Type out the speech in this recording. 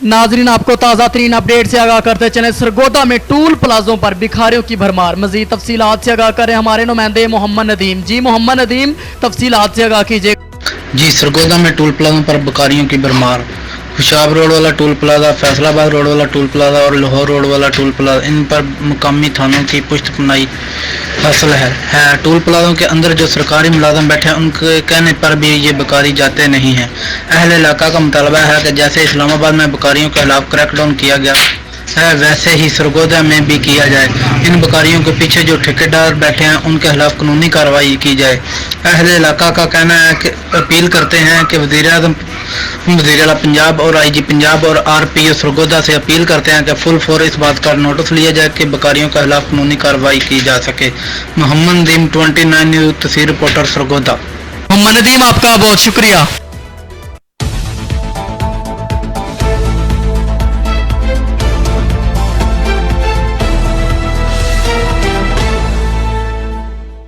नाजरीन आपको ताज़ा तरीन अपडेट से आगाह करते चले। सरगोदा में टूल प्लाजों पर भिखारियों की भरमार। मजीद तफसीलात से आगाह करें हमारे नुमाइंदे मोहम्मद नदीम। जी मोहम्मद नदीम, तफसीलात से आगाह कीजिए। जी, सरगोदा में टूल प्लाजों पर भिखारियों की भरमार। खुशाब रोड वाला टूल प्लाजा, फैसलाबाद रोड वाला टूल प्लाजा और लाहौर रोड वाला टूल प्लाजा, इन पर मुकामी थानों की पुष्टपनाही हासिल है। टूल प्लाजों के अंदर जो सरकारी मुलाजम बैठे हैं उनके कहने पर भी ये भिखारी जाते नहीं हैं। अहले इलाका का मुतालबा है कि जैसे इस्लामाबाद में भिखारियों के खिलाफ क्रैकडाउन किया गया है वैसे ही सरगोदा में भी किया जाए। इन भिखारियों के पीछे जो ठेकेदार बैठे हैं उनके खिलाफ कानूनी कार्रवाई की जाए। अहले इलाका का कहना है कि अपील करते हैं कि वज़ीर-ए-आज़म, वज़ीर-ए-आला पंजाब और IG पंजाब और RPO सरगोदा से अपील करते हैं कि फुल फोर इस बात का नोटिस लिया जाए कि भिखारियों के खिलाफ कानूनी कार्रवाई की जा सके। मोहम्मद नदीम, 29 न्यूज़, तस्वीर रिपोर्टर, सरगोदा। मोहम्मद नदीम, आपका बहुत शुक्रिया।